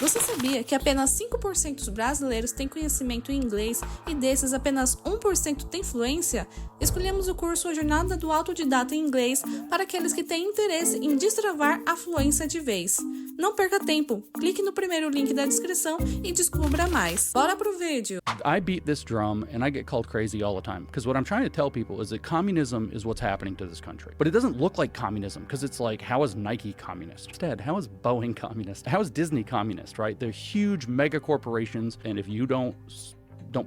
Você sabia que apenas 5% dos brasileiros têm conhecimento em inglês e desses apenas 1% têm fluência? Escolhemos o curso A Jornada do Autodidata em inglês para aqueles que têm interesse em destravar a fluência de vez. Não perca tempo, clique no primeiro link da descrição e descubra mais. Bora pro vídeo! I beat this drum and I get called crazy all the time because what I'm trying to tell people is that communism is what's happening to this country. But it doesn't look like communism because it's like, how is Nike communist? Instead, how is Boeing communist? How is Disney communist, right? They're huge mega corporations, and if you don't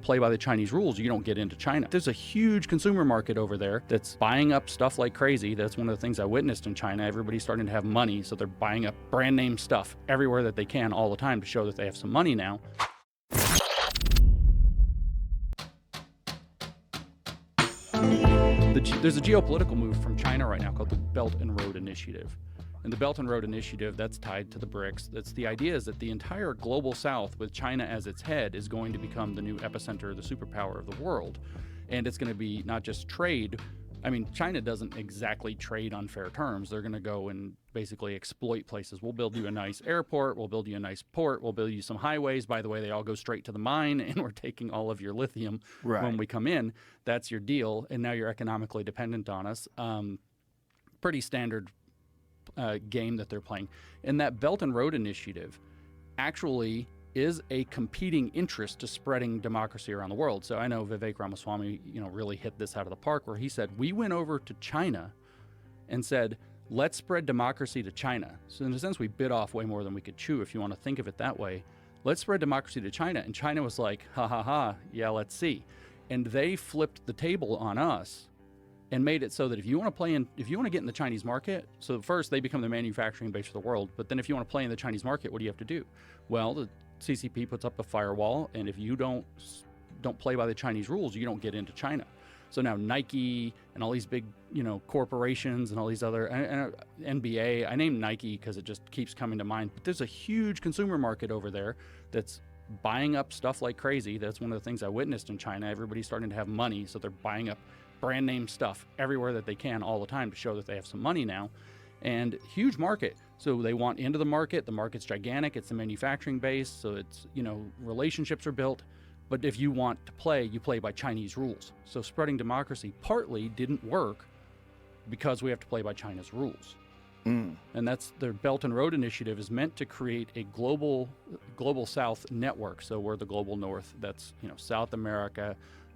play by the Chinese rules, you don't get into China. There's a huge consumer market over there that's buying up stuff like crazy. That's one of the things I witnessed in China. Everybody's starting to have money, so they're buying up brand name stuff everywhere that they can all the time to show that they have some money now. There's a geopolitical move from China right now called the Belt and Road Initiative. And the Belt and Road Initiative, that's tied to the BRICS. That's the idea is that the entire global south with China as its head is going to become the new epicenter, the superpower of the world. And it's going to be not just trade. I mean, China doesn't exactly trade on fair terms. They're going to go and basically exploit places. We'll build you a nice airport. We'll build you a nice port. We'll build you some highways. By the way, they all go straight to the mine, and we're taking all of your lithium when we come in. That's your deal. And now you're economically dependent on us. Pretty standard game that they're playing. And that Belt and Road Initiative actually is a competing interest to spreading democracy around the world. So I know Vivek Ramaswamy, really hit this out of the park where he said, we went over to China and said, let's spread democracy to China. So in a sense, we bit off way more than we could chew, if you want to think of it that way. Let's spread democracy to China. And China was like, ha ha ha, yeah, let's see. And they flipped the table on us and made it so that if you want to get in the Chinese market, so first they become the manufacturing base of the world, but then if you want to play in the Chinese market, what do you have to do? Well, the CCP puts up a firewall, and if you don't play by the Chinese rules, you don't get into China. So now Nike and all these big, corporations and all these other, NBA, I named Nike because it just keeps coming to mind, but there's a huge consumer market over there that's buying up stuff like crazy. That's one of the things I witnessed in China. Everybody's starting to have money, so they're buying up brand name stuff everywhere that they can all the time to show that they have some money now. And huge market. So they want into the market. The market's gigantic. It's a manufacturing base. So it's, relationships are built. But if you want to play, you play by Chinese rules. So spreading democracy partly didn't work because we have to play by China's rules. And that's the Belt and Road Initiative is meant to create a global South network. So we're the global North. That's, South America,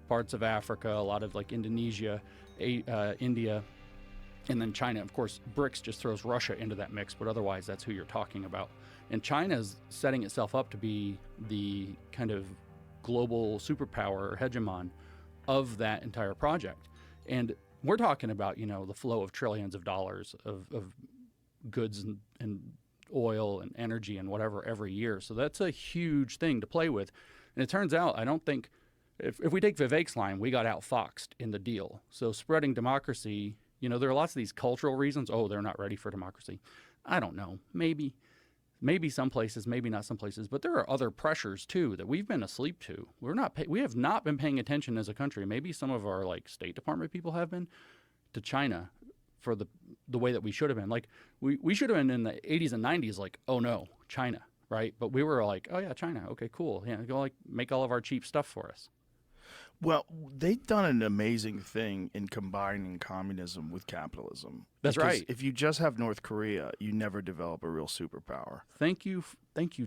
parts of Africa, a lot of like Indonesia, India, and then China. Of course, BRICS just throws Russia into that mix, but otherwise that's who you're talking about. And China's setting itself up to be the kind of global superpower or hegemon of that entire project. And we're talking about, the flow of trillions of dollars of goods and oil and energy and whatever every year. So that's a huge thing to play with. And it turns out, I don't think, if we take Vivek's line, we got outfoxed in the deal. So spreading democracy, there are lots of these cultural reasons. Oh, they're not ready for democracy. I don't know. Maybe some places, maybe not some places. But there are other pressures too that we've been asleep to. We have not been paying attention as a country. Maybe some of our State Department people have been to China for the way that we should have been. Like we should have been in the 80s and 90s. Like, oh no, China, right? But we were like, oh yeah, China. Okay, cool. Yeah, go make all of our cheap stuff for us. Well, they've done an amazing thing in combining communism with capitalism. That's right. If you just have North Korea, you never develop a real superpower. Thank you,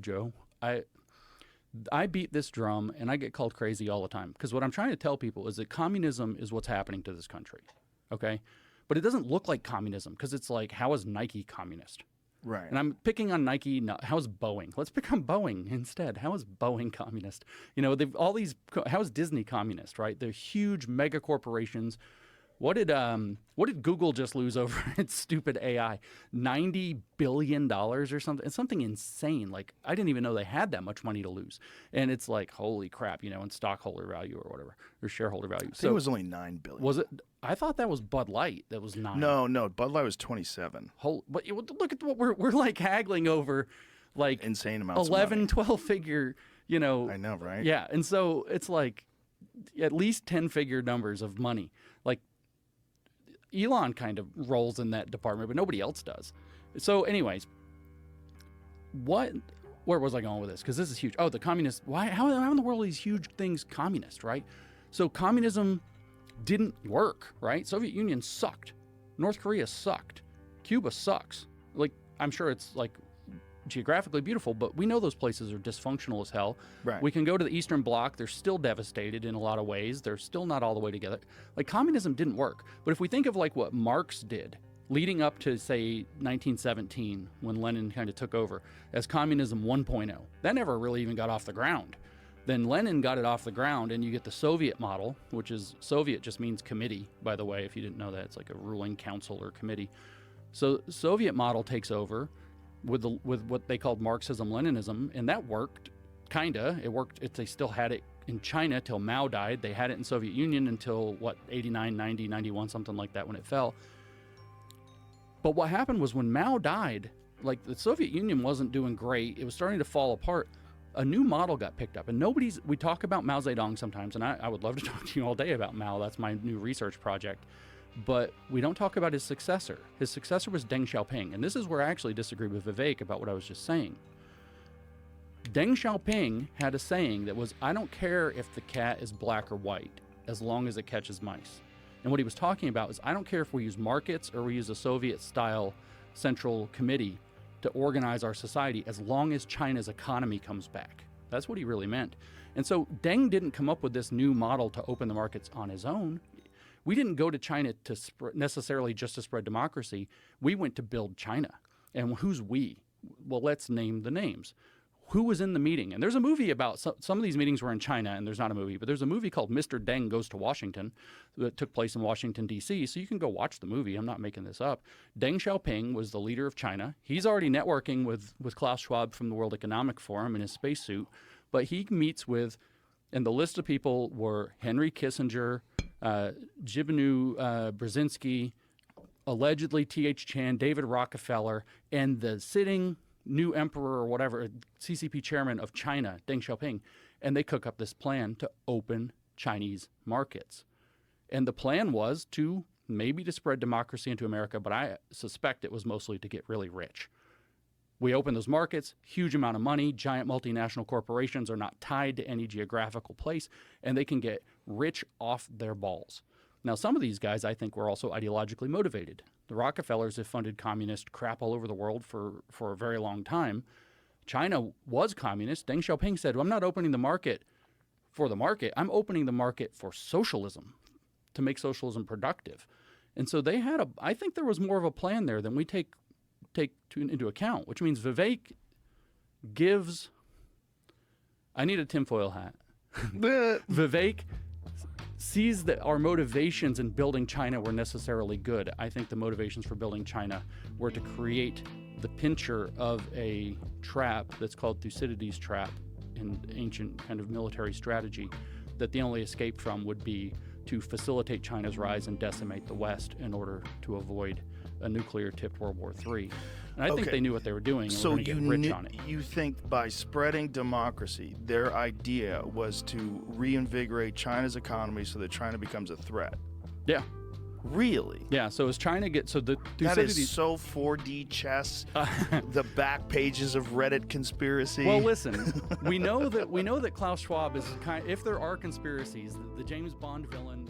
Joe. I beat this drum and I get called crazy all the time because what I'm trying to tell people is that communism is what's happening to this country, okay? But it doesn't look like communism because it's like, how is Nike communist? Right. And I'm picking on Nike. No, how's Boeing? Let's pick on Boeing instead. How is Boeing communist? They've all these. How is Disney communist? Right? They're huge mega corporations. What did Google just lose over its stupid AI? $90 billion or something. It's something insane. Like I didn't even know they had that much money to lose. And it's like, holy crap, in stockholder value or whatever, or shareholder value. I think it was only $9 billion. Was it? I thought that was Bud Light. That was 9. No, Bud Light was 27. But look at what we're like haggling over, like insane amounts 11, of money. 12 figure, I know, right? Yeah, and so it's like at least 10-figure numbers of money. Like Elon kind of rolls in that department, but nobody else does. So anyways, what where was I going with this? Because this is huge. Oh, the communist. Why? How in the world are these huge things communist, right? So communism didn't work, right? Soviet Union sucked. North Korea sucked. Cuba sucks. Like, I'm sure it's like geographically beautiful, but we know those places are dysfunctional as hell. Right. We can go to the Eastern Bloc. They're still devastated in a lot of ways. They're still not all the way together. Like, communism didn't work. But if we think of like what Marx did leading up to, say, 1917, when Lenin kind of took over as communism 1.0, that never really even got off the ground. Then Lenin got it off the ground, and you get the Soviet model, which is, Soviet just means committee, by the way, if you didn't know that. It's like a ruling council or committee. So Soviet model takes over with what they called Marxism-Leninism, and that worked, kinda. It worked. They still had it in China till Mao died. They had it in Soviet Union until, 89, 90, 91, something like that when it fell. But what happened was when Mao died, like, the Soviet Union wasn't doing great. It was starting to fall apart. A new model got picked up, and we talk about Mao Zedong sometimes, and I would love to talk to you all day about Mao. That's my new research project. But we don't talk about his successor. His successor was Deng Xiaoping, and this is where I actually disagree with Vivek about what I was just saying. Deng Xiaoping had a saying that was, I don't care if the cat is black or white, as long as it catches mice. And what he was talking about is, I don't care if we use markets or we use a Soviet-style central committee to organize our society, as long as China's economy comes back. That's what he really meant. And so Deng didn't come up with this new model to open the markets on his own. We didn't go to China to necessarily just to spread democracy. We went to build China. And who's we? Well, let's name the names. Who was in the meeting? And there's a movie about, some of these meetings were in China, and there's not a movie, but there's a movie called Mr. Deng Goes to Washington that took place in Washington, D.C., so you can go watch the movie. I'm not making this up. Deng Xiaoping was the leader of China. He's already networking with Klaus Schwab from the World Economic Forum in his spacesuit, but he meets with, and the list of people were Henry Kissinger, Zbigniew Brzezinski, allegedly T.H. Chan, David Rockefeller, and the sitting new emperor or whatever, CCP chairman of China, Deng Xiaoping, and they cook up this plan to open Chinese markets. And the plan was to maybe to spread democracy into America, but I suspect it was mostly to get really rich. We open those markets, huge amount of money, giant multinational corporations are not tied to any geographical place, and they can get rich off their balls. Now, some of these guys, I think, were also ideologically motivated. The Rockefellers have funded communist crap all over the world for a very long time. China was communist. Deng Xiaoping said, well, I'm not opening the market for the market. I'm opening the market for socialism, to make socialism productive. And so they had I think there was more of a plan there than we take into account, which means Vivek gives, I need a tinfoil hat. Vivek sees that our motivations in building China were necessarily good. I think the motivations for building China were to create the pincher of a trap that's called Thucydides' trap in ancient kind of military strategy, that the only escape from would be to facilitate China's rise and decimate the West in order to avoid a nuclear-tipped World War III. And I think they knew what they were doing, and were going to get rich on it. You think by spreading democracy, their idea was to reinvigorate China's economy so that China becomes a threat? Yeah. Really? Yeah, so as China gets, so the That is so 4D chess, the back pages of Reddit conspiracy. Well, listen, we know that Klaus Schwab is if there are conspiracies, the James Bond villain